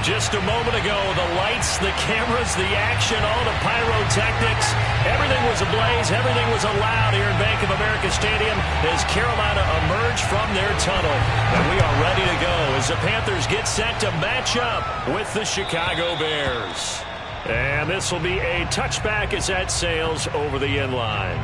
Just a moment ago, the lights, the cameras, the action, all the pyrotechnics, everything was ablaze, everything was allowed here in Bank of America Stadium as Carolina emerged from their tunnel. And we are ready to go as the Panthers get set to match up with the Chicago Bears. And this will be a touchback as that sails over the end line.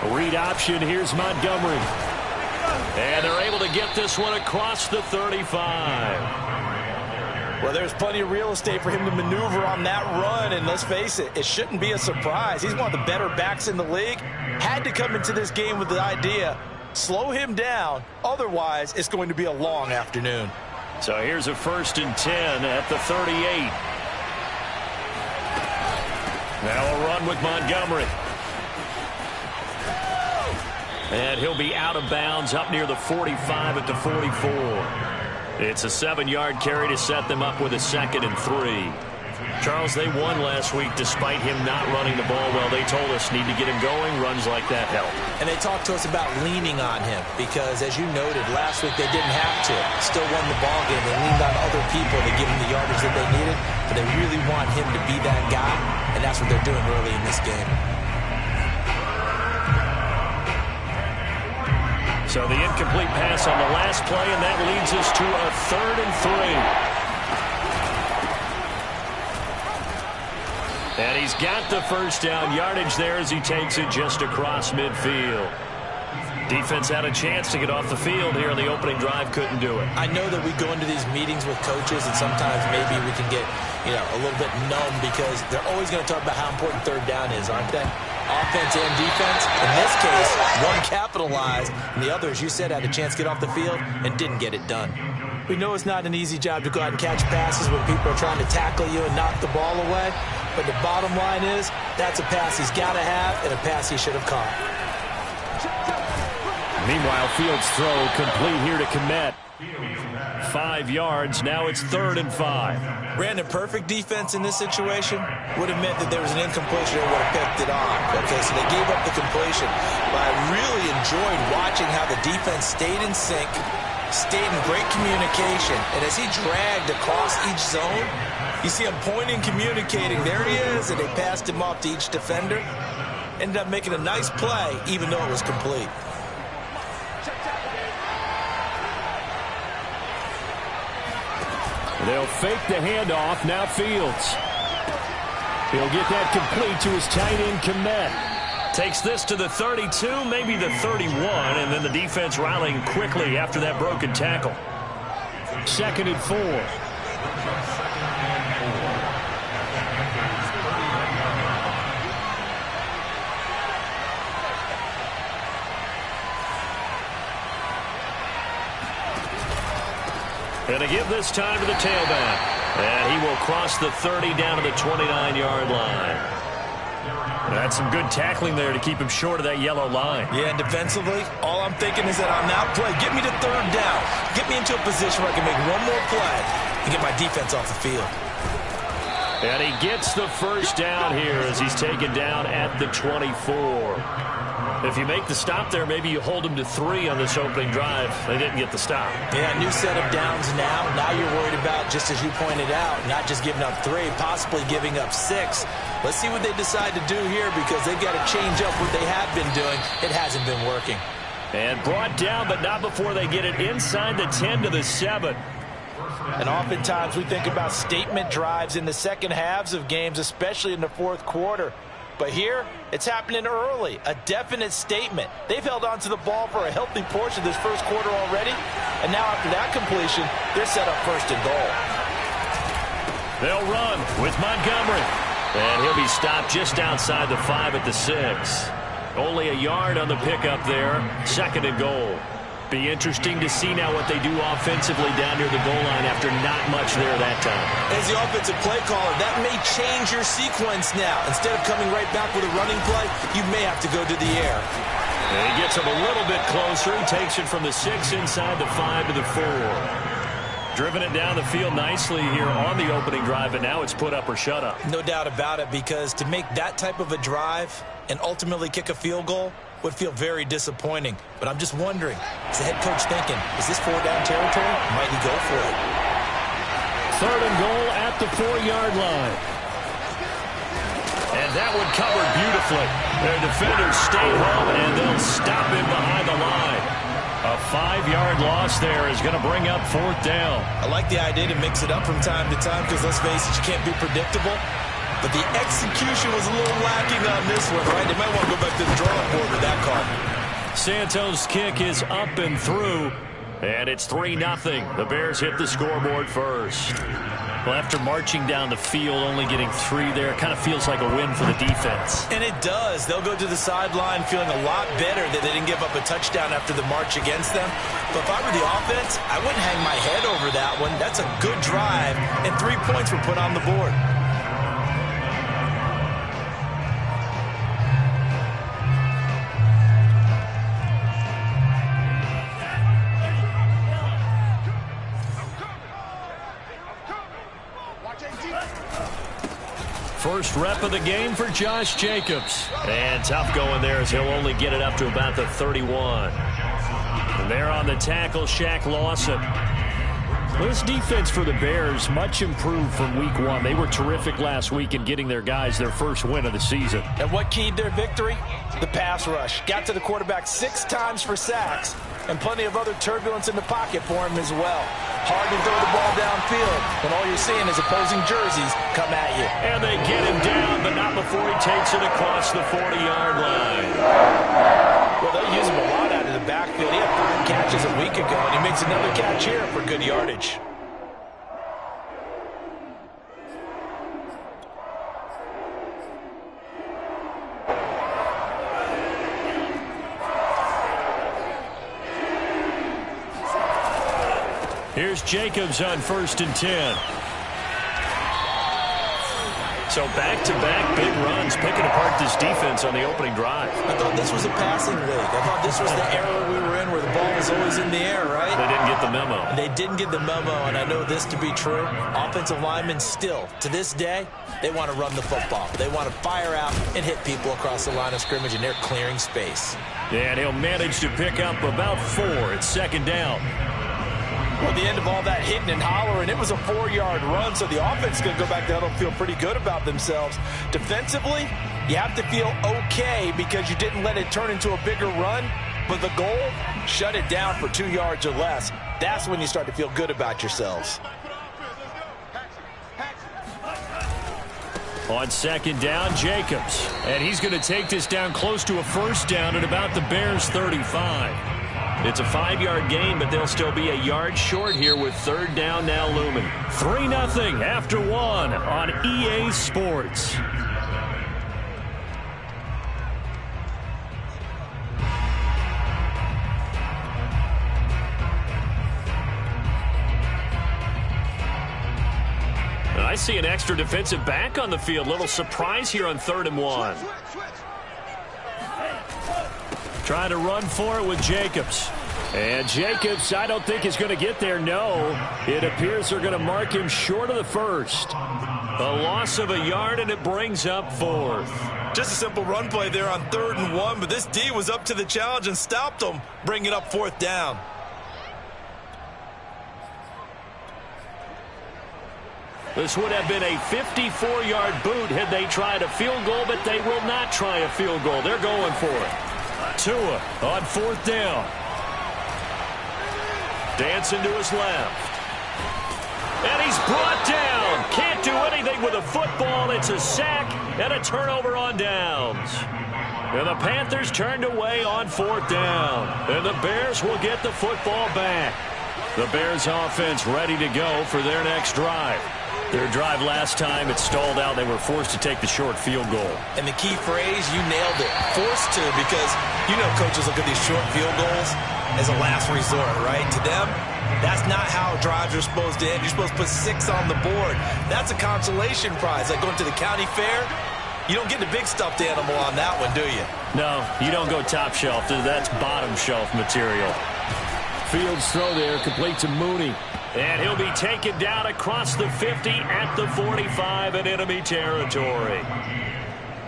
Read option, here's Montgomery. And they're able to get this one across the 35. Well, there's plenty of real estate for him to maneuver on that run, and let's face it, it shouldn't be a surprise. He's one of the better backs in the league. Had to come into this game with the idea, slow him down, otherwise it's going to be a long afternoon. So here's a 1st and 10 at the 38. Now a run with Montgomery. And he'll be out of bounds up near the 45 at the 44. It's a 7-yard carry to set them up with a 2nd and 3. Charles, they won last week despite him not running the ball well. They told us need to get him going. Runs like that help. And they talked to us about leaning on him because, as you noted, last week they didn't have to. Still won the ball game. They leaned on other people to give him the yardage that they needed. But they really want him to be that guy, and that's what they're doing early in this game. So the incomplete pass on the last play, and that leads us to a 3rd and 3. And he's got the first down yardage there as he takes it just across midfield. Defense had a chance to get off the field here on the opening drive, couldn't do it. I know that we go into these meetings with coaches, and sometimes maybe we can get, a little bit numb because they're always going to talk about how important 3rd down is, aren't they? Offense and defense. In this case, one capitalized, and the other, as you said, had a chance to get off the field and didn't get it done. We know it's not an easy job to go out and catch passes when people are trying to tackle you and knock the ball away, but the bottom line is that's a pass he's got to have and a pass he should have caught. Meanwhile, Fields' throw complete here to Kmet. 5 yards. Now it's 3rd and 5. Brandon, perfect defense in this situation would have meant that there was an incompletion and would have picked it off. Okay, so they gave up the completion. But I really enjoyed watching how the defense stayed in sync, stayed in great communication. And as he dragged across each zone, you see him pointing, communicating. There he is, and they passed him off to each defender. Ended up making a nice play, even though it was complete. They'll fake the handoff. Now Fields. He'll get that complete to his tight end, Kmet. Takes this to the 32, maybe the 31, and then the defense rallying quickly after that broken tackle. 2nd and 4. And to give this time to the tailback. And he will cross the 30 down to the 29-yard line. That's some good tackling there to keep him short of that yellow line. Yeah, and defensively, all I'm thinking is that on that play, get me to 3rd down. Get me into a position where I can make one more play and get my defense off the field. And he gets the first down here as he's taken down at the 24. If you make the stop there, maybe you hold them to 3 on this opening drive. They didn't get the stop. Yeah, new set of downs now. Now you're worried about, just as you pointed out, not just giving up 3, possibly giving up 6. Let's see what they decide to do here because they've got to change up what they have been doing. It hasn't been working. And brought down, but not before they get it inside the 10 to the 7. And oftentimes we think about statement drives in the second halves of games, especially in the 4th quarter. But here, it's happening early, a definite statement. They've held on to the ball for a healthy portion of this 1st quarter already, and now after that completion, they're set up 1st and goal. They'll run with Montgomery, and he'll be stopped just outside the 5 at the 6. Only a yard on the pickup there, 2nd and goal. Be interesting to see now what they do offensively down near the goal line after not much there that time. As the offensive play caller, that may change your sequence now. Instead of coming right back with a running play, you may have to go to the air. And he gets him a little bit closer. He takes it from the 6 inside the 5 to the 4. Driven it down the field nicely here on the opening drive, and now it's put up or shut up. No doubt about it, because to make that type of a drive and ultimately kick a field goal would feel very disappointing. But I'm just wondering, is the head coach thinking, is this 4-down territory? Might he go for it? 3rd and goal at the 4-yard line. And that one covered beautifully. Their defenders stayed home, and they'll stop him behind the line. A 5-yard loss there is going to bring up 4th down. I like the idea to mix it up from time to time because, let's face it, you can't be predictable. But the execution was a little lacking on this one, right? They might want to go back to the drawing board with that call. Santos' kick is up and through, and it's 3-0. The Bears hit the scoreboard first. Well, after marching down the field, only getting 3 there, it kind of feels like a win for the defense. And it does. They'll go to the sideline feeling a lot better that they didn't give up a touchdown after the march against them. But if I were the offense, I wouldn't hang my head over that one. That's a good drive, and 3 points were put on the board. First rep of the game for Josh Jacobs. And tough going there as he'll only get it up to about the 31. And there on the tackle, Shaq Lawson. Well, this defense for the Bears, much improved from week 1. They were terrific last week in getting their guys their first win of the season. And what keyed their victory? The pass rush. Got to the quarterback 6 times for sacks, and plenty of other turbulence in the pocket for him as well. Hard to throw the ball downfield when all you're seeing is opposing jerseys come at you. And they get him down, but not before he takes it across the 40-yard line. Well, they'll use him a lot out of the backfield. He had 5 catches a week ago, and he makes another catch here for good yardage. Here's Jacobs on 1st and 10. So back-to-back big runs, picking apart this defense on the opening drive. I thought this was a passing league. I thought this was the era we were in where the ball was always in the air, right? They didn't get the memo. They didn't get the memo, and I know this to be true. Offensive linemen still, to this day, they want to run the football. They want to fire out and hit people across the line of scrimmage, and they're clearing space. And he'll manage to pick up about 4. It's 2nd down. Well, the end of all that hitting and hollering, it was a 4-yard run, so the offense is going to go back there and feel pretty good about themselves. Defensively, you have to feel okay because you didn't let it turn into a bigger run, but the goal, shut it down for 2 yards or less. That's when you start to feel good about yourselves. On 2nd down, Jacobs. And he's going to take this down close to a 1st down at about the Bears' 35. It's a 5-yard gain, but they'll still be a yard short here with 3rd down now looming. 3-0 after 1 on EA Sports. I see an extra defensive back on the field. Little surprise here on 3rd and 1. Trying to run for it with Jacobs. And Jacobs, I don't think is going to get there. No, it appears they're going to mark him short of the 1st. A loss of a yard, and it brings up 4th. Just a simple run play there on 3rd and 1, but this D was up to the challenge and stopped them, bringing up 4th down. This would have been a 54-yard boot had they tried a field goal, but they will not try a field goal. They're going for it. Tua on 4th down. Dancing to his left. And he's brought down. Can't do anything with a football. It's a sack and a turnover on downs. And the Panthers turned away on 4th down. And the Bears will get the football back. The Bears offense ready to go for their next drive. Their drive last time, it stalled out. They were forced to take the short field goal. And the key phrase, you nailed it. Forced to, because you know coaches look at these short field goals as a last resort, right? To them, that's not how drives are supposed to end. You're supposed to put 6 on the board. That's a consolation prize. Like going to the county fair, you don't get the big stuffed animal on that one, do you? No, you don't go top shelf. That's bottom shelf material. Fields throw there, complete to Mooney. And he'll be taken down across the 50 at the 45 in enemy territory.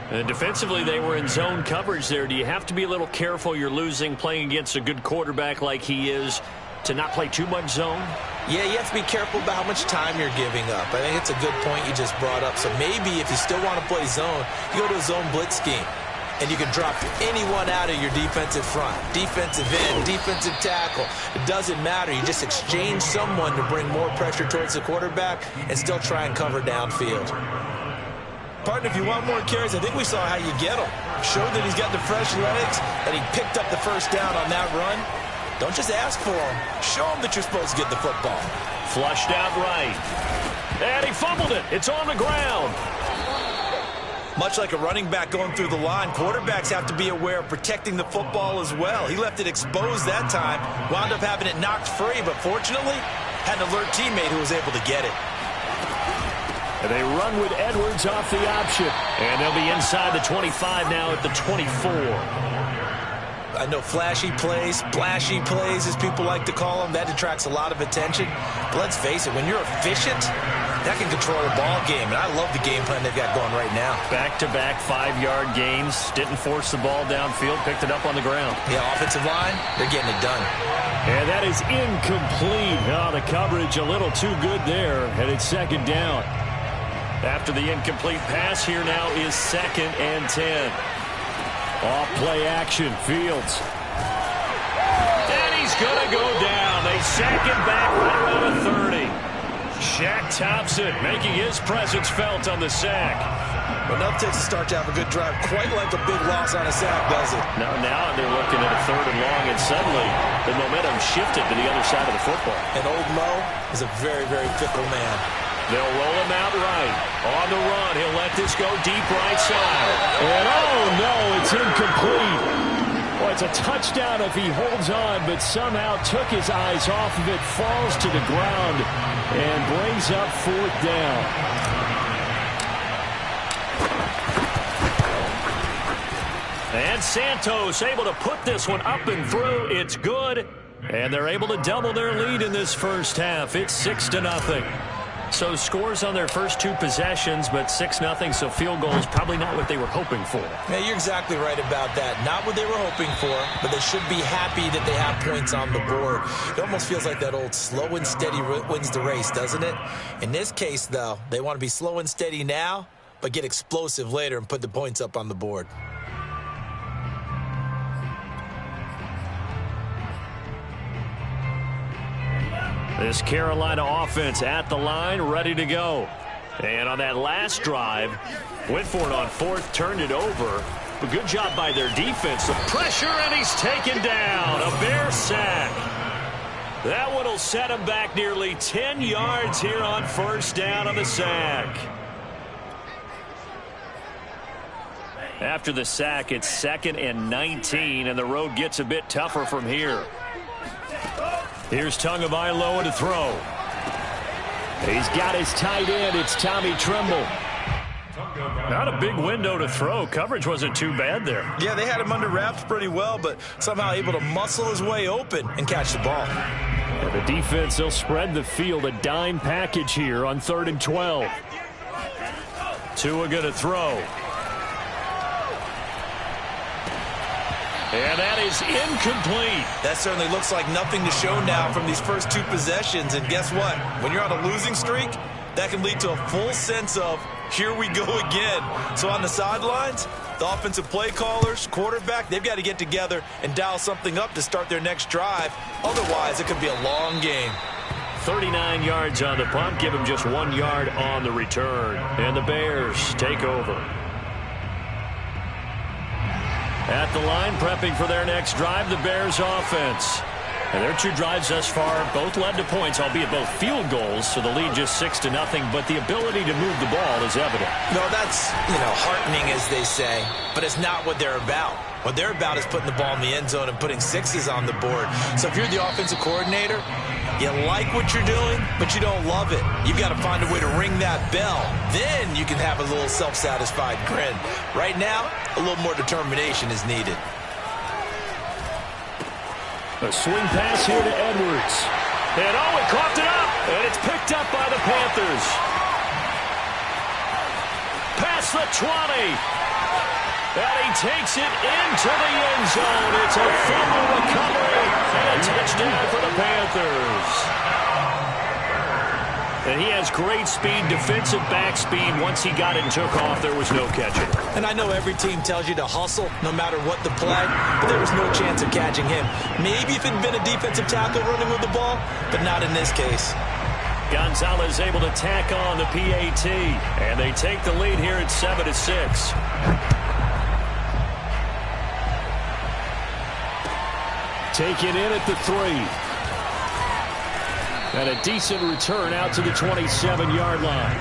And defensively, they were in zone coverage there. Do you have to be a little careful? You're losing, playing against a good quarterback like he is, to not play too much zone? Yeah, you have to be careful about how much time you're giving up. I think it's a good point you just brought up. So maybe if you still want to play zone, you go to a zone blitz scheme. And you can drop anyone out of your defensive front. Defensive end, defensive tackle. It doesn't matter. You just exchange someone to bring more pressure towards the quarterback and still try and cover downfield. Partner, if you want more carries, I think we saw how you get him. Showed that he's got the fresh legs, that he picked up the first down on that run. Don't just ask for him. Show him that you're supposed to get the football. Flushed out right. And he fumbled it. It's on the ground. Much like a running back going through the line, quarterbacks have to be aware of protecting the football as well. He left it exposed that time, wound up having it knocked free, but fortunately, had an alert teammate who was able to get it. And they run with Edwards off the option. And they'll be inside the 25 now at the 24. I know flashy plays, splashy plays, as people like to call them, that attracts a lot of attention. But let's face it, when you're efficient, that can control a ball game, and I love the game plan they've got going right now. Back-to-back 5-yard gains. Didn't force the ball downfield. Picked it up on the ground. Yeah, offensive line, they're getting it done. And that is incomplete. Oh, the coverage a little too good there, and it's second down. After the incomplete pass, here now is 2nd and 10. Off play action, Fields. And he's going to go down. They sack him back right around the 30. Shaq Thompson making his presence felt on the sack. Enough takes to start to have a good drive. Quite like a big loss on a sack, does it? Now they're looking at a 3rd and long, and suddenly the momentum shifted to the other side of the football. And old Mo is a very, very fickle man. They'll roll him out right. On the run, he'll let this go deep right side. And oh no, it's incomplete. Well, it's a touchdown if he holds on, but somehow took his eyes off of it, falls to the ground, and brings up 4th down. And Santos able to put this one up and through. It's good. And they're able to double their lead in this first half. It's 6-0. So scores on their first 2 possessions, but 6-0, so field goal is probably not what they were hoping for. Yeah, you're exactly right about that. Not what they were hoping for, but they should be happy that they have points on the board. It almost feels like that old slow and steady wins the race, doesn't it? In this case, though, they want to be slow and steady now, but get explosive later and put the points up on the board. This Carolina offense at the line, ready to go. And on that last drive, went for it on 4th, turned it over. But good job by their defense. The pressure, and he's taken down. A Bear sack. That one will set him back nearly 10 yards here on 1st down on the sack. After the sack, it's 2nd and 19, and the road gets a bit tougher from here. Here's Tagovailoa to throw. He's got his tight end. It's Tommy Tremble. Not a big window to throw. Coverage wasn't too bad there. Yeah, they had him under wraps pretty well, but somehow able to muscle his way open and catch the ball. And the defense, they'll spread the field. A dime package here on 3rd and 12. Tua going to throw. And that is incomplete. That certainly looks like nothing to show now from these first 2 possessions. And guess what? When you're on a losing streak, that can lead to a full sense of, here we go again. So on the sidelines, the offensive play callers, quarterback, they've got to get together and dial something up to start their next drive. Otherwise, it could be a long game. 39 yards on the punt. Give him just 1 yard on the return. And the Bears take over. At the line, prepping for their next drive, the Bears offense. And their two drives thus far both led to points, albeit both field goals, so the lead just 6-0, but the ability to move the ball is evident. No, that's, heartening, as they say, but it's not what they're about. What they're about is putting the ball in the end zone and putting sixes on the board. So if you're the offensive coordinator, you like what you're doing, but you don't love it. You've got to find a way to ring that bell. Then you can have a little self-satisfied grin. Right now, a little more determination is needed. A swing pass here to Edwards. And he coughed it up. And it's picked up by the Panthers. Past the 20. And he takes it into the end zone. It's a fumble recovery. And a touchdown for the Panthers. And he has great speed, defensive back speed. Once he got it and took off, there was no catching. And I know every team tells you to hustle no matter what the play, but there was no chance of catching him. Maybe if it had been a defensive tackle running with the ball, but not in this case. Gonzalez able to tack on the PAT, and they take the lead here at 7-6. Taken in at the 3. And a decent return out to the 27-yard line.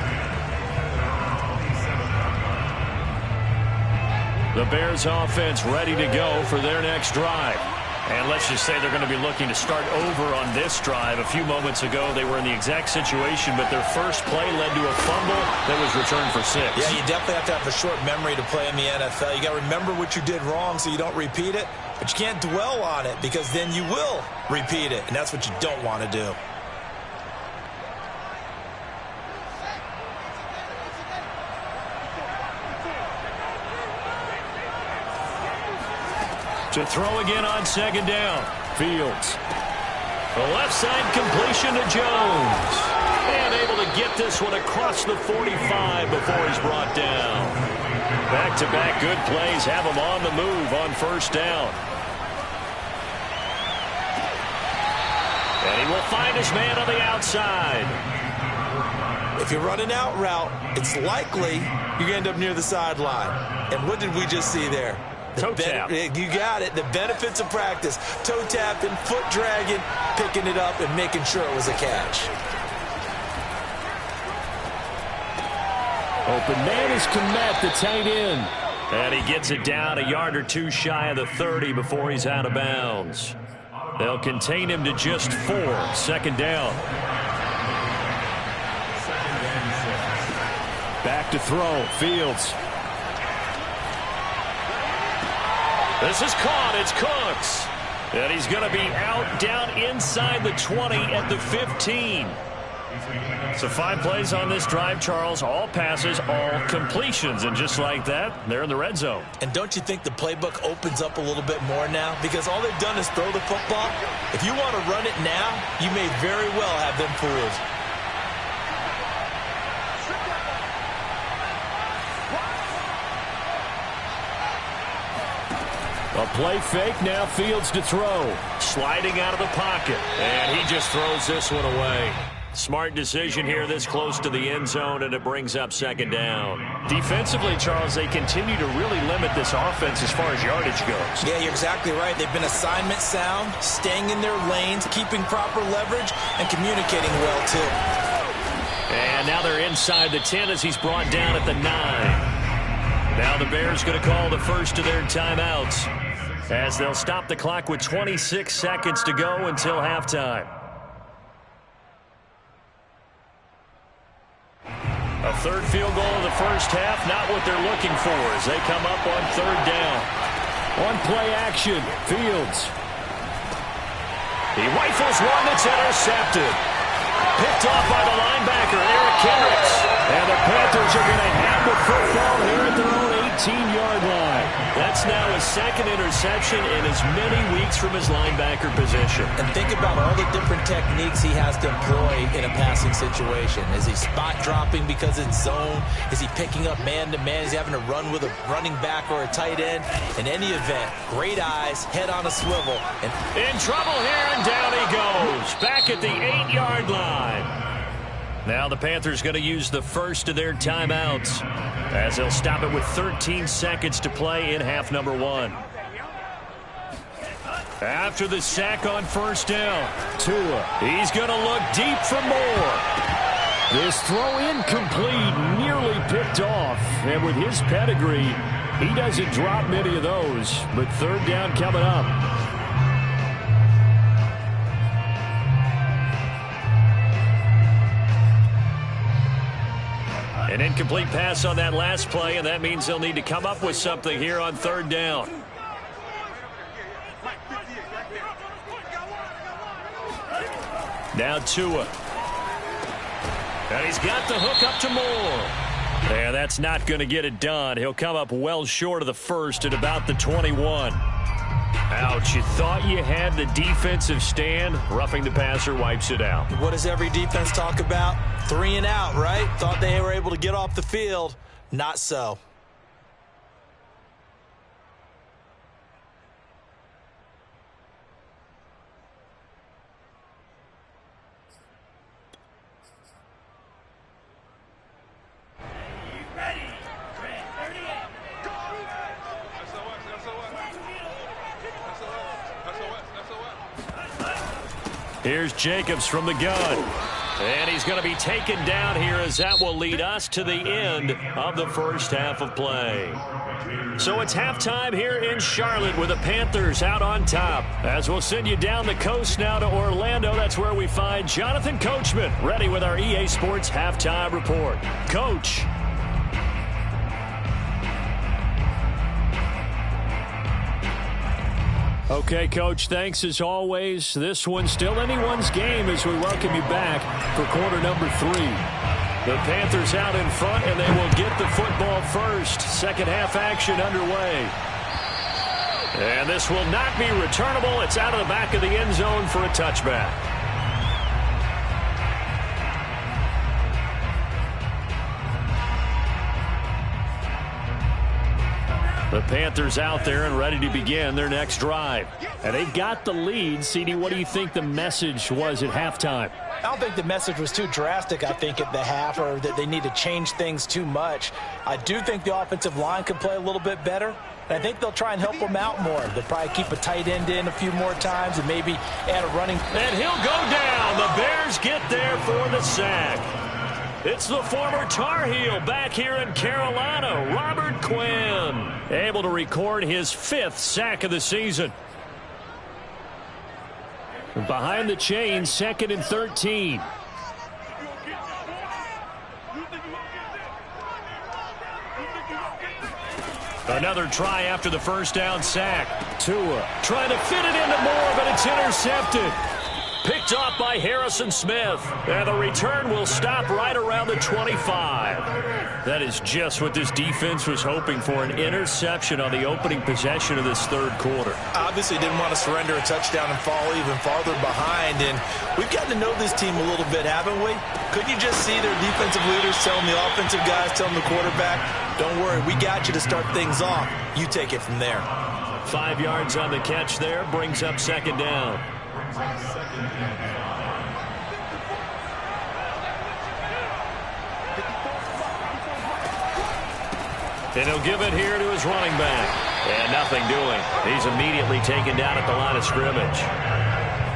The Bears offense ready to go for their next drive. And let's just say they're going to be looking to start over on this drive. A few moments ago, they were in the exact situation, but their first play led to a fumble that was returned for 6. Yeah, you definitely have to have a short memory to play in the NFL. You got to remember what you did wrong so you don't repeat it, but you can't dwell on it because then you will repeat it, and that's what you don't want to do. To throw again on second down. Fields. The left side completion to Jones. And able to get this one across the 45 before he's brought down. Back-to-back good plays have him on the move on first down. And he will find his man on the outside. If you're running out route, it's likely you're going to end up near the sideline. And what did we just see there? Toe tap. You got it. The benefits of practice. Toe tapping, foot dragging, picking it up, and making sure it was a catch. Open man is Komet, the tight end. And he gets it down a yard or two shy of the 30 before he's out of bounds. They'll contain him to just 4. Second down. Back to throw. Fields. This is caught. It's Cooks. And he's going to be out down inside the 20 at the 15. So 5 plays on this drive, Charles. All passes, all completions. And just like that, they're in the red zone. And don't you think the playbook opens up a little bit more now? Because all they've done is throw the football. If you want to run it now, you may very well have them fooled. A play fake, now Fields to throw. Sliding out of the pocket. And he just throws this one away. Smart decision here this close to the end zone, and it brings up second down. Defensively, Charles, they continue to really limit this offense as far as yardage goes. Yeah, you're exactly right. They've been assignment sound, staying in their lanes, keeping proper leverage, and communicating well, too. And now they're inside the 10 as he's brought down at the 9. Now the Bears going to call the first of their timeouts as they'll stop the clock with 26 seconds to go until halftime. A third field goal in the first half, not what they're looking for as they come up on third down. On play action, Fields. He rifles one that's intercepted. Picked off by the linebacker, Eric Kendricks. And the Panthers are going to have the football here at their own 18-yard line. That's now his second interception in as many weeks from his linebacker position. And think about all the different techniques he has to employ in a passing situation. Is he spot dropping because it's zone? Is he picking up man-to-man? Is he having to run with a running back or a tight end? In any event, great eyes, head on a swivel. And in trouble here, and down he goes. Back at the 8-yard line. Now the Panthers going to use the first of their timeouts as they'll stop it with 13 seconds to play in half number 1. After the sack on first down, Tua, he's going to look deep for more. This throw incomplete, nearly picked off. And with his pedigree, he doesn't drop many of those. But third down coming up. An incomplete pass on that last play, and that means they'll need to come up with something here on third down. Now Tua. And he's got the hook up to Moore. And that's not going to get it done. He'll come up well short of the first at about the 21. Ouch, you thought you had the defensive stand. Roughing the passer wipes it out. What does every defense talk about? 3 and out, right? Thought they were able to get off the field. Not so. Here's Jacobs from the gun. And he's going to be taken down here as that will lead us to the end of the first half of play. So it's halftime here in Charlotte with the Panthers out on top. As we'll send you down the coast now to Orlando, that's where we find Jonathan Coachman ready with our EA Sports Halftime Report. Coach. Okay, Coach, thanks as always. This one's still anyone's game as we welcome you back for quarter number 3. The Panthers out in front, and they will get the football first. Second half action underway. And this will not be returnable. It's out of the back of the end zone for a touchback. The Panthers out there and ready to begin their next drive. And they got the lead. CD, what do you think the message was at halftime? I don't think the message was too drastic, I think, at the half, or that they need to change things too much. I do think the offensive line could play a little bit better. And I think they'll try and help them out more. They'll probably keep a tight end in a few more times and maybe add a running. And he'll go down. The Bears get there for the sack. It's the former Tar Heel back here in Carolina, Robert Quinn, able to record his 5th sack of the season. Behind the chains, 2nd and 13. Another try after the first down sack. Tua trying to fit it into Moore, but it's intercepted. Picked off by Harrison Smith. And the return will stop right around the 25. That is just what this defense was hoping for, an interception on the opening possession of this third quarter. Obviously didn't want to surrender a touchdown and fall even farther behind. And we've gotten to know this team a little bit, haven't we? Couldn't you just see their defensive leaders telling the offensive guys, telling the quarterback, don't worry, we got you to start things off. You take it from there. 5 yards on the catch there, brings up second down. And he'll give it here to his running back. And nothing doing. He's immediately taken down at the line of scrimmage.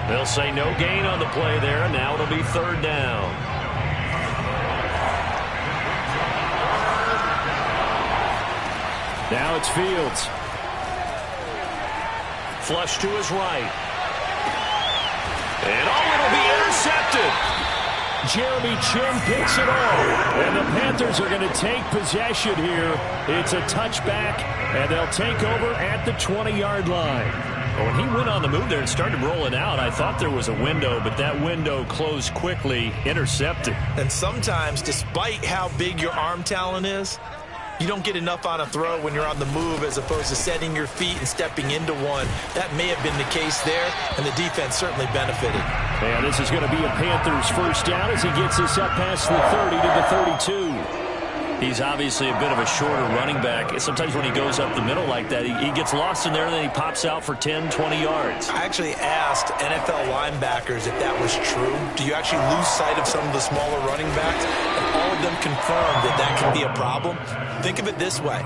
They'll say no gain on the play there. Now it'll be third down. Now it's Fields. Flush to his right. And it'll be intercepted. Jeremy Chin picks it off. And the Panthers are going to take possession here. It's a touchback, and they'll take over at the 20-yard line. When he went on the move there and started rolling out, I thought there was a window, but that window closed quickly, intercepted. And sometimes, despite how big your arm talent is, you don't get enough on a throw when you're on the move as opposed to setting your feet and stepping into one. That may have been the case there, and the defense certainly benefited. And this is going to be a Panthers first down as he gets this up past the 30 to the 32. He's obviously a bit of a shorter running back. Sometimes when he goes up the middle like that, he gets lost in there, and then he pops out for 10, 20 yards. I actually asked NFL linebackers if that was true. Do you actually lose sight of some of the smaller running backs? And all of them confirmed that that can be a problem. Think of it this way.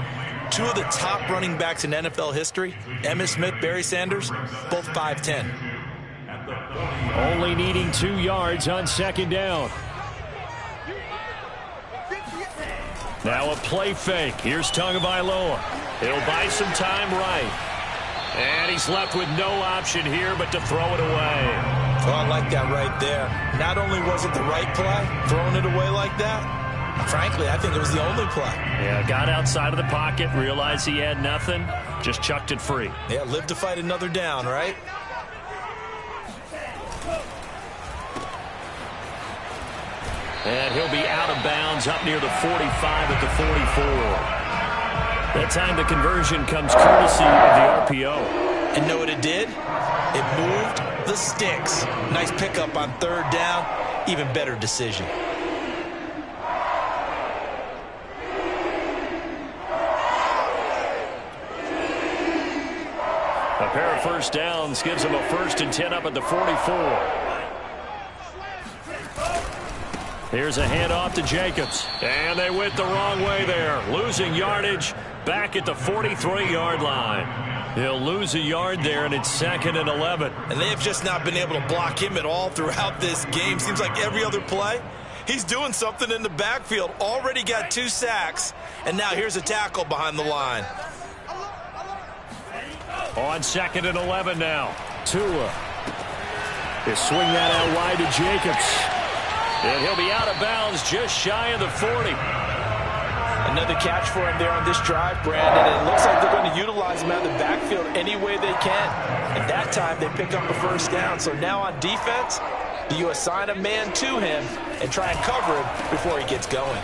Two of the top running backs in NFL history, Emmitt Smith, Barry Sanders, both 5'10". Only needing 2 yards on second down. Now a play fake. Here's Tagovailoa. He'll buy some time right. And he's left with no option here but to throw it away. Oh, I like that right there. Not only was it the right play, throwing it away like that, frankly, I think it was the only play. Yeah, got outside of the pocket, realized he had nothing, just chucked it free. Yeah, live to fight another down, right? And he'll be out of bounds up near the 45 at the 44. That time the conversion comes courtesy of the RPO. And know what it did? It moved the sticks. Nice pickup on third down. Even better decision. A pair of first downs gives him a 1st and 10 up at the 44. Here's a handoff to Jacobs. And they went the wrong way there. Losing yardage back at the 43-yard line. He'll lose a yard there, and it's 2nd and 11. And they have just not been able to block him at all throughout this game. Seems like every other play, he's doing something in the backfield. Already got 2 sacks, and now here's a tackle behind the line. On 2nd and 11 now. Tua. He'll swing that out wide to Jacobs. And he'll be out of bounds just shy of the 40. Another catch for him there on this drive, Brandon. And it looks like they're going to utilize him out of the backfield any way they can. And that time they pick up a first down. So now on defense, do you assign a man to him and try and cover him before he gets going?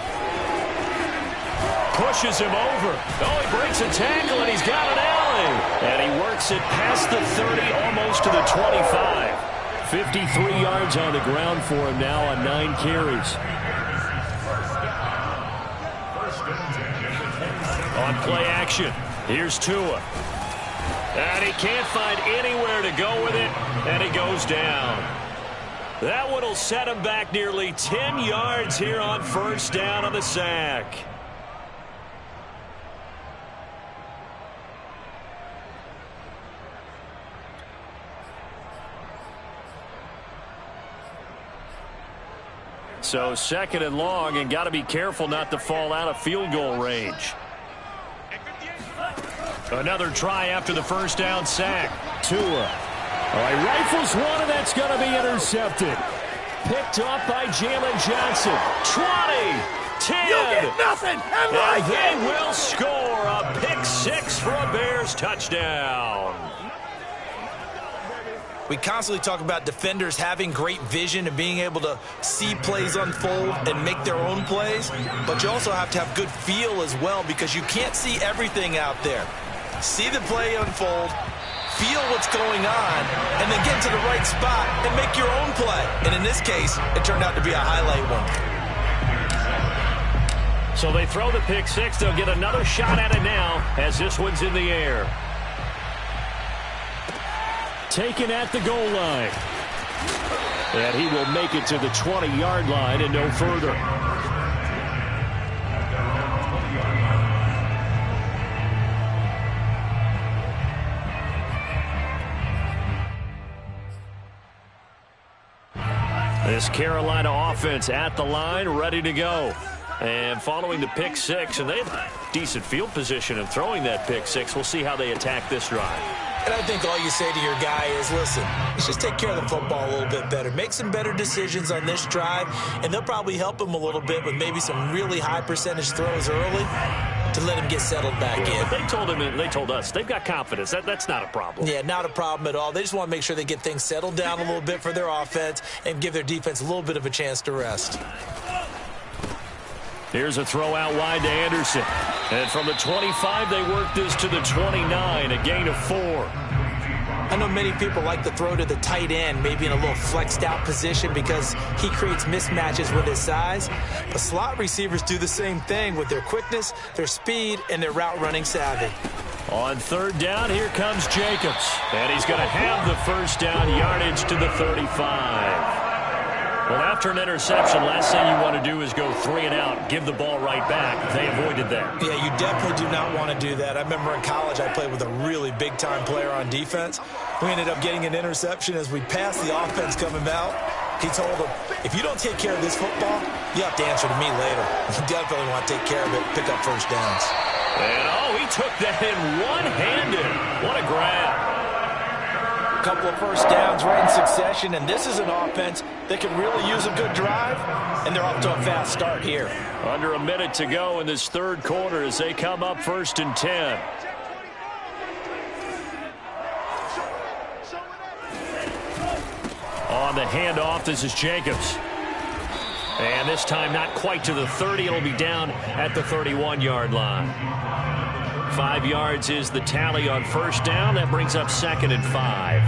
Pushes him over. Oh, he breaks a tackle, and he's got an alley. And he works it past the 30, almost to the 25. 53 yards on the ground for him now on 9 carries. On play action, here's Tua. And he can't find anywhere to go with it, and he goes down. That one will set him back nearly 10 yards here on first down on the sack. So 2nd and long, and got to be careful not to fall out of field goal range. Another try after the first down sack. Tua. All right, rifles one, and that's going to be intercepted. Picked up by Jalen Johnson. 20, 10. You get nothing. And they will score a pick 6 for a Bears touchdown. We constantly talk about defenders having great vision and being able to see plays unfold and make their own plays, but you also have to have good feel as well because you can't see everything out there. See the play unfold, feel what's going on, and then get to the right spot and make your own play. And in this case, it turned out to be a highlight one. So they throw the pick 6. They'll get another shot at it now as this one's in the air. Taken at the goal line. And he will make it to the 20-yard line and no further. This Carolina offense at the line, ready to go. And following the pick 6, and they have decent field position in throwing that pick 6. We'll see how they attack this drive. And I think all you say to your guy is, listen, let's just take care of the football a little bit better. Make some better decisions on this drive, and they'll probably help him a little bit with maybe some really high percentage throws early to let him get settled back in. They told him, and they told us, they've got confidence. That's not a problem. Yeah, not a problem at all. They just want to make sure they get things settled down a little bit for their offense and give their defense a little bit of a chance to rest. Here's a throw out wide to Anderson. And from the 25, they work this to the 29, a gain of 4. I know many people like to throw to the tight end, maybe in a little flexed out position because he creates mismatches with his size. But slot receivers do the same thing with their quickness, their speed, and their route running savvy. On third down, here comes Jacobs. And he's going to have the first down, yardage to the 35. Well, after an interception, last thing you want to do is go 3 and out, give the ball right back. They avoided that. Yeah, you definitely do not want to do that. I remember in college I played with a really big-time player on defense. We ended up getting an interception as we passed the offense coming out. He told him, if you don't take care of this football, you have to answer to me later. You definitely want to take care of it, pick up first downs. And, he took that in one-handed. What a grab. Couple of first downs right in succession, and this is an offense that can really use a good drive, and they're off to a fast start here. Under a minute to go in this third quarter as they come up 1st and 10. On the handoff, this is Jacobs. And this time not quite to the 30. It'll be down at the 31-yard line. 5 yards is the tally on first down. That brings up 2nd and 5.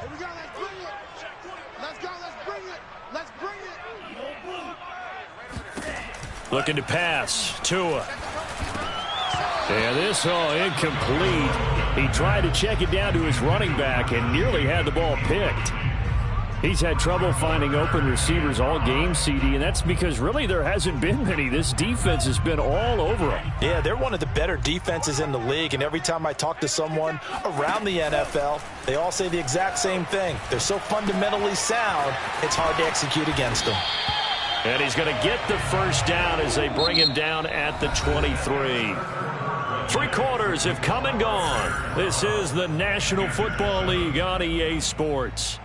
Here we go. Let's bring it. Let's go. Let's bring it. Let's bring it. Looking to pass. Tua. And this incomplete. He tried to check it down to his running back and nearly had the ball picked. He's had trouble finding open receivers all game, CD, and that's because really there hasn't been many. This defense has been all over him. Yeah, they're one of the better defenses in the league, and every time I talk to someone around the NFL, they all say the exact same thing. They're so fundamentally sound, it's hard to execute against them. And he's going to get the first down as they bring him down at the 23. 3 quarters have come and gone. This is the National Football League on EA Sports.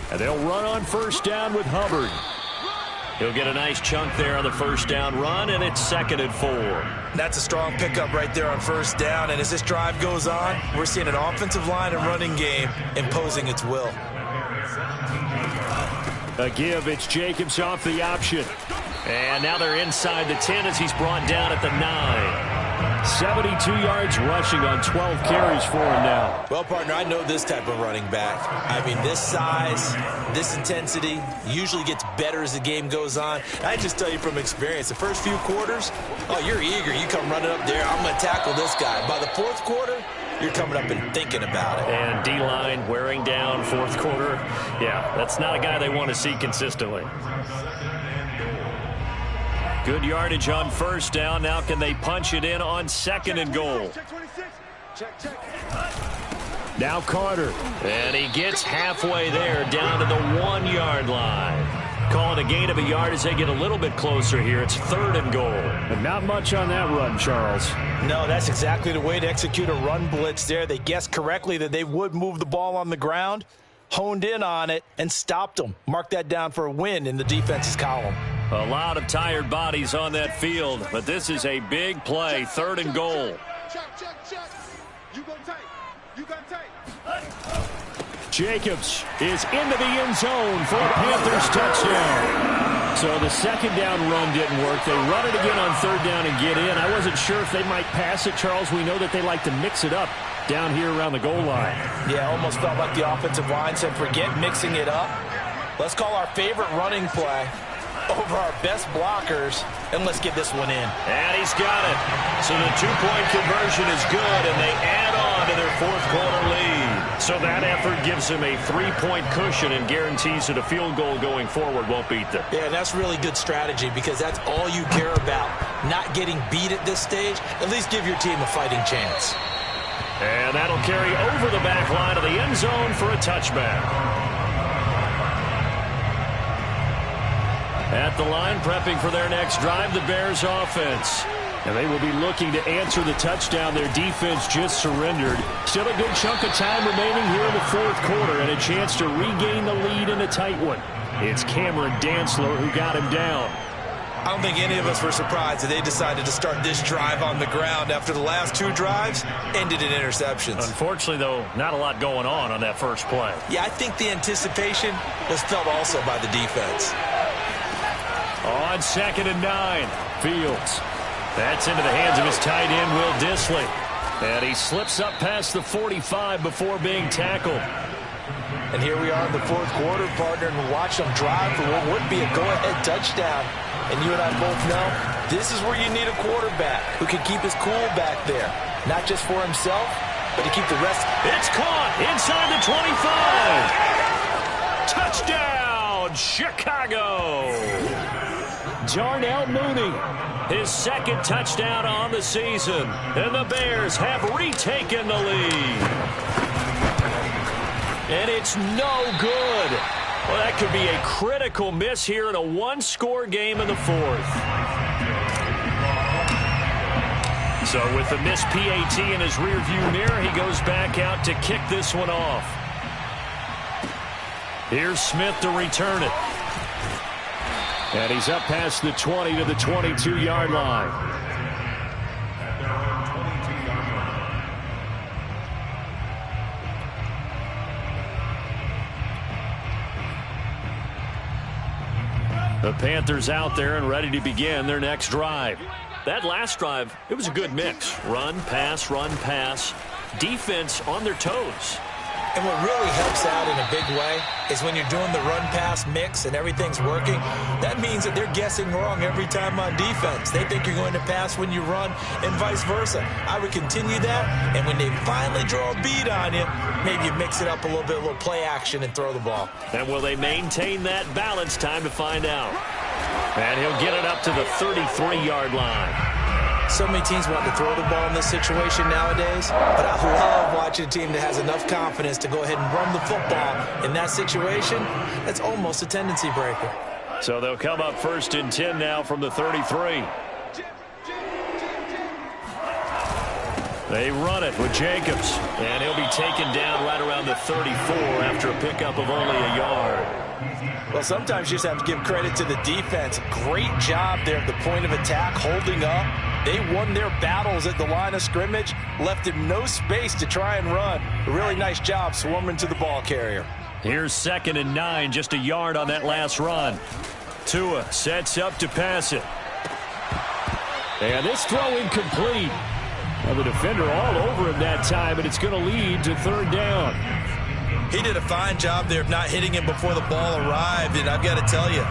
And they'll run on first down with Hubbard. He'll get a nice chunk there on the first down run, and it's 2nd and 4. That's a strong pickup right there on first down, and as this drive goes on, we're seeing an offensive line and running game imposing its will. A give, it's Jacobs off the option. And now they're inside the 10 as he's brought down at the 9. 72 yards rushing on 12 carries for him now. Well, partner, I know this type of running back. I mean, this size, this intensity usually gets better as the game goes on. I just tell you from experience, the first few quarters, you're eager. You come running up there, I'm going to tackle this guy. By the 4th quarter, you're coming up and thinking about it. And D-line wearing down 4th quarter. Yeah, that's not a guy they want to see consistently. Good yardage on first down. Now can they punch it in on 2nd and goal? Now Carter. And he gets halfway there down to the 1-yard line. Call it a gain of a yard as they get a little bit closer here. It's 3rd and goal. And not much on that run, Charles. No, that's exactly the way to execute a run blitz there. They guessed correctly that they would move the ball on the ground, honed in on it, and stopped them. Mark that down for a win in the defense's column. A lot of tired bodies on that field, but this is a big play. 3rd and goal. Check. You gonna take. Jacobs is into the end zone for a Panthers touchdown. So the 2nd down run didn't work. They run it again on 3rd down and get in. I wasn't sure if they might pass it, Charles. We know that they like to mix it up down here around the goal line. Yeah, almost felt like the offensive line said, forget mixing it up. Let's call our favorite running play over our best blockers, and let's get this one in. And he's got it. So the 2-point conversion is good, and they add on to their 4th quarter lead. So that effort gives them a 3-point cushion and guarantees that a field goal going forward won't beat them. Yeah, that's really good strategy because that's all you care about. Not getting beat at this stage. At least give your team a fighting chance. And that'll carry over the back line of the end zone for a touchback. At the line, prepping for their next drive, the Bears offense. And they will be looking to answer the touchdown their defense just surrendered. Still a good chunk of time remaining here in the 4th quarter and a chance to regain the lead in a tight one. It's Cameron Dantzler who got him down. I don't think any of us were surprised that they decided to start this drive on the ground after the last 2 drives ended in interceptions. Unfortunately, though, not a lot going on that first play. Yeah, I think the anticipation was felt also by the defense. On 2nd and 9, Fields. That's into the hands of his tight end, Will Dissly. And he slips up past the 45 before being tackled. And here we are in the fourth quarter, partner, and watch them drive for what would be a go-ahead touchdown. And you and I both know this is where you need a quarterback who can keep his cool back there. Not just for himself, but to keep the rest. It's caught inside the 25. Touchdown, Chicago. Darnell Mooney, his second touchdown on the season. And the Bears have retaken the lead. And it's no good. Well, that could be a critical miss here in a one-score game in the fourth. So with the missed PAT in his rearview mirror, he goes back out to kick this one off. Here's Smith to return it. And he's up past the 20 to the 22-yard line. The Panthers out there and ready to begin their next drive. That last drive, it was a good mix. Run, pass, defense on their toes. And what really helps out in a big way is when you're doing the run-pass mix and everything's working, that means that they're guessing wrong every time on defense. They think you're going to pass when you run and vice versa. I would continue that, and when they finally draw a bead on you, maybe you mix it up a little bit, a little play action, and throw the ball. And will they maintain that balance? Time to find out. And he'll get it up to the 33-yard line. So many teams want to throw the ball in this situation nowadays, but I love watching a team that has enough confidence to go ahead and run the football. In that situation, that's almost a tendency breaker. So they'll come up 1st and 10 now from the 33. They run it with Jacobs, and he'll be taken down right around the 34 after a pickup of only a yard. Well, sometimes you just have to give credit to the defense. Great job there at the point of attack, holding up. They won their battles at the line of scrimmage, left him no space to try and run. A really nice job swarming to the ball carrier. Here's 2nd and 9, just a yard on that last run. Tua sets up to pass it. And this throw incomplete. Well, the defender all over him that time, and it's going to lead to 3rd down. He did a fine job there of not hitting him before the ball arrived, and I've got to tell you,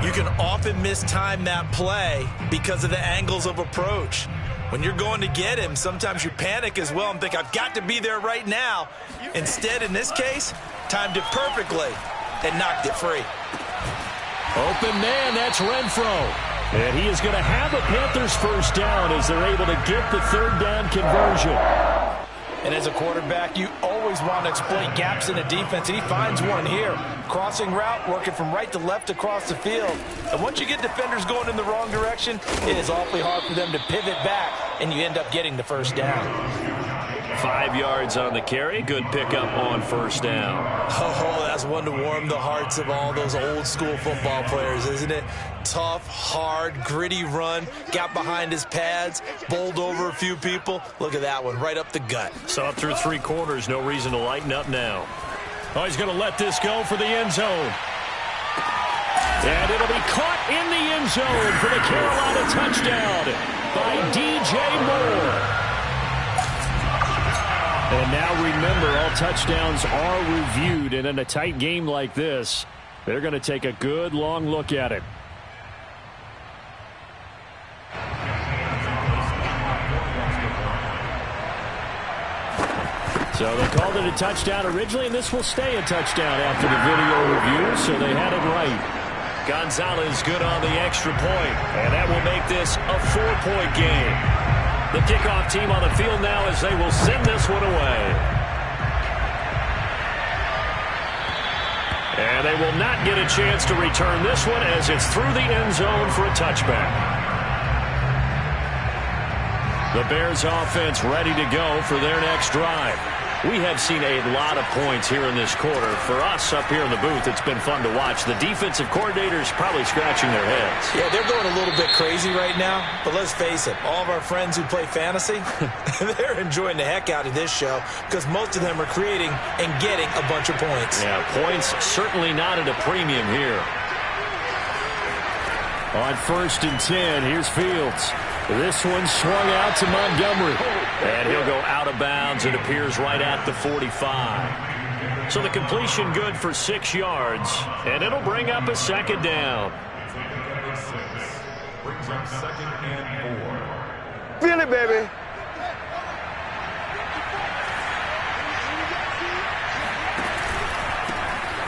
you can often mistime that play because of the angles of approach. When you're going to get him, sometimes you panic as well and think, I've got to be there right now. Instead, in this case, timed it perfectly and knocked it free. Open man, that's Renfro. And he is going to have a Panthers 1st down as they're able to get the 3rd down conversion. And as a quarterback, you always want to exploit gaps in the defense, and he finds one here. Crossing route, working from right to left across the field. And once you get defenders going in the wrong direction, it is awfully hard for them to pivot back, and you end up getting the 1st down. 5 yards on the carry. Good pickup on 1st down. Oh, that's one to warm the hearts of all those old school football players, isn't it? Tough, hard, gritty run. Got behind his pads, bowled over a few people. Look at that one, right up the gut. So up through 3 quarters, no reason to lighten up now. Oh, he's going to let this go for the end zone. And it'll be caught in the end zone for the Carolina touchdown by DJ Moore. And now remember, all touchdowns are reviewed, and in a tight game like this, they're going to take a good long look at it. So they called it a touchdown originally, and this will stay a touchdown after the video review, so they had it right. Gonzalez good on the extra point, and that will make this a 4-point game. The kickoff team on the field now as they will send this one away. And they will not get a chance to return this one as it's through the end zone for a touchback. The Bears offense ready to go for their next drive. We have seen a lot of points here in this quarter. For us up here in the booth, it's been fun to watch. The defensive coordinators probably scratching their heads. Yeah, they're going a little bit crazy right now. But let's face it, all of our friends who play fantasy, they're enjoying the heck out of this show because most of them are creating and getting a bunch of points. Yeah, points certainly not at a premium here. On 1st and 10, here's Fields. This one swung out to Montgomery. And he'll go out of bounds. It appears right at the 45. So the completion good for 6 yards, and it'll bring up a second down. Brings up 2nd and 4. Feel it, baby.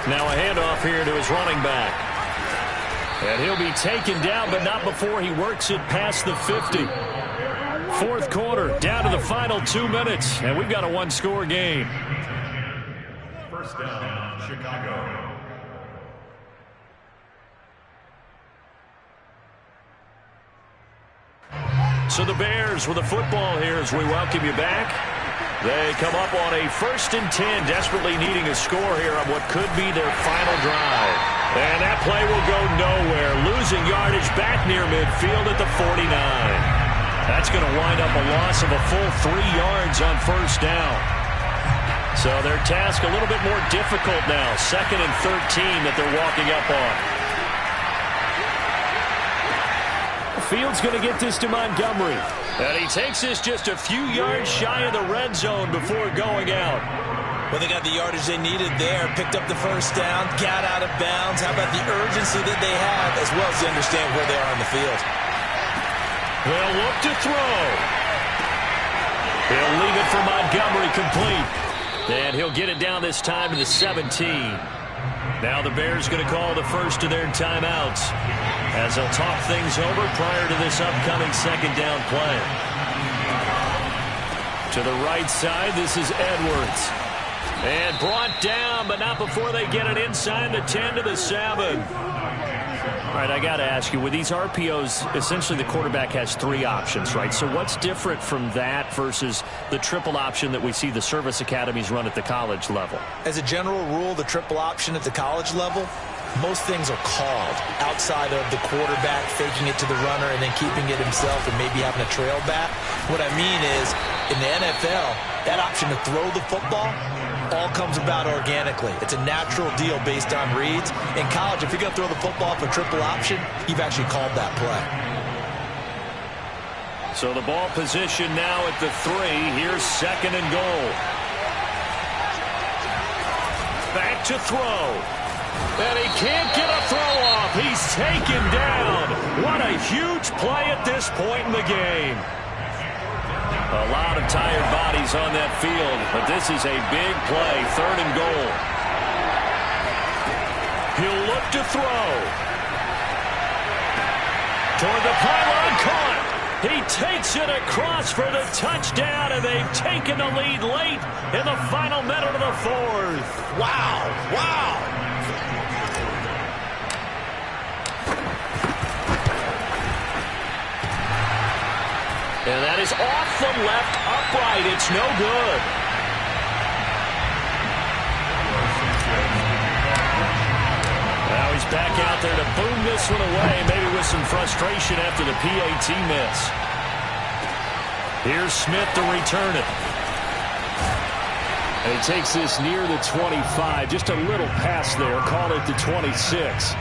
Now a handoff here to his running back. And he'll be taken down, but not before he works it past the 50. Fourth quarter, down to the final 2 minutes, and we've got a one-score game. First down, Chicago. So the Bears with the football here as we welcome you back. They come up on a 1st and 10, desperately needing a score here on what could be their final drive. And that play will go nowhere, losing yardage back near midfield at the 49. That's going to wind up a loss of a full 3 yards on 1st down. So their task a little bit more difficult now, 2nd and 13 that they're walking up on. Field's going to get this to Montgomery. And he takes this just a few yards shy of the red zone before going out. Well, they got the yardage they needed there, picked up the 1st down, got out of bounds. How about the urgency that they have, as well as they understand where they are on the field? They'll look to throw. He'll leave it for Montgomery complete. And he'll get it down this time to the 17. Now the Bears going to call the first of their timeouts as they'll talk things over prior to this upcoming 2nd down play. To the right side, this is Edwards. And brought down, but not before they get it inside the 10 to the 7. All right, I got to ask you, with these RPOs, essentially the quarterback has 3 options, right? So what's different from that versus the triple option that we see the service academies run at the college level? As a general rule, the triple option at the college level, most things are called outside of the quarterback faking it to the runner and then keeping it himself and maybe having a trail back. What I mean is, in the NFL, that option to throw the football all comes about organically. It's a natural deal based on reads. In college, if you're going to throw the football for triple option, you've actually called that play. So the ball position now at the 3. Here's 2nd and goal. Back to throw. And he can't get a throw off. He's taken down. What a huge play at this point in the game. A lot of tired bodies on that field, but this is a big play, 3rd and goal. He'll look to throw. Toward the pylon, caught. He takes it across for the touchdown, and they've taken the lead late in the final minute of the 4th. Wow, wow. And that is off the left upright. It's no good. Now he's back out there to boom this one away, maybe with some frustration after the PAT miss. Here's Smith to return it. And he takes this near the 25, just a little past there, call it the 26.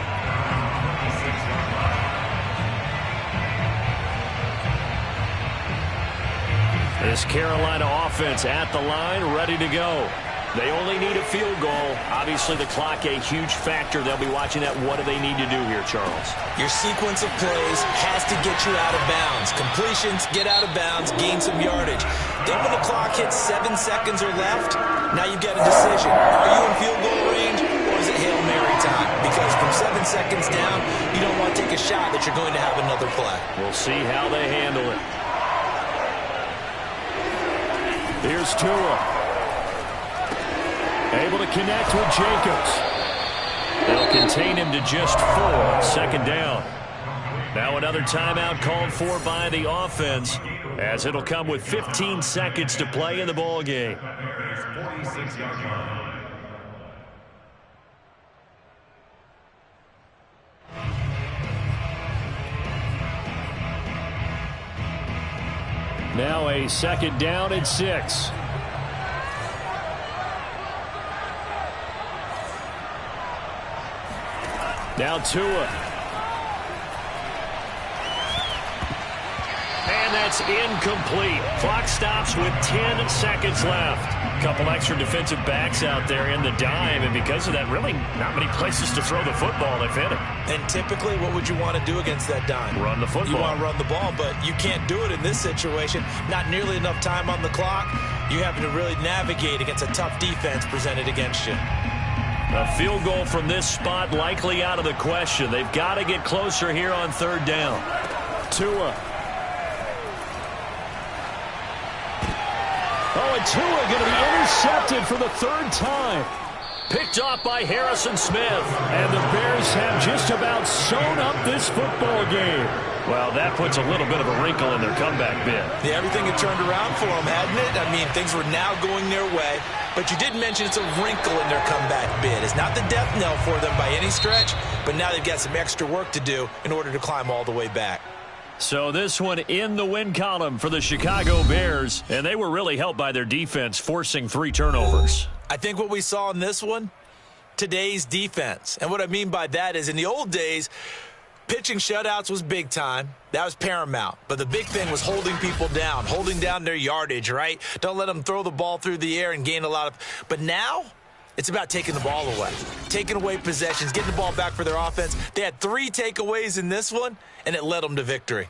This Carolina offense at the line, ready to go. They only need a field goal. Obviously, the clock a huge factor. They'll be watching that. What do they need to do here, Charles? Your sequence of plays has to get you out of bounds. Completions, get out of bounds, gain some yardage. Then when the clock hits 7 seconds or left, now you get a decision. Are you in field goal range, or is it Hail Mary time? Because from 7 seconds down, you don't want to take a shot that you're going to have another play. We'll see how they handle it. Here's Tua. Able to connect with Jacobs. They'll contain him to just 4. 2nd down. Now another timeout called for by the offense, as it'll come with 15 seconds to play in the ball game. Now a 2nd down and 6. Now Tua. And that's It's incomplete. Clock stops with 10 seconds left. Couple extra defensive backs out there in the dime, and because of that, really not many places to throw the football if any. And typically, what would you want to do against that dime? Run the football. You want to run the ball, but you can't do it in this situation. Not nearly enough time on the clock. You having to really navigate against a tough defense presented against you. A field goal from this spot likely out of the question. They've got to get closer here on third down. Tua. Oh, and Tua going to be intercepted for the third time. Picked off by Harrison Smith. And the Bears have just about sewn up this football game. Well, that puts a little bit of a wrinkle in their comeback bid. Yeah, everything had turned around for them, hadn't it? I mean, things were now going their way. But you did mention it's a wrinkle in their comeback bid. It's not the death knell for them by any stretch, but now they've got some extra work to do in order to climb all the way back. So this one in the win column for the Chicago Bears, and they were really helped by their defense forcing 3 turnovers. I think what we saw in this one, today's defense. And what I mean by that is in the old days, pitching shutouts was big time. That was paramount. But the big thing was holding people down, holding down their yardage, right? Don't let them throw the ball through the air and gain a lot of. But now it's about taking the ball away, taking away possessions, getting the ball back for their offense. They had 3 takeaways in this one, and it led them to victory.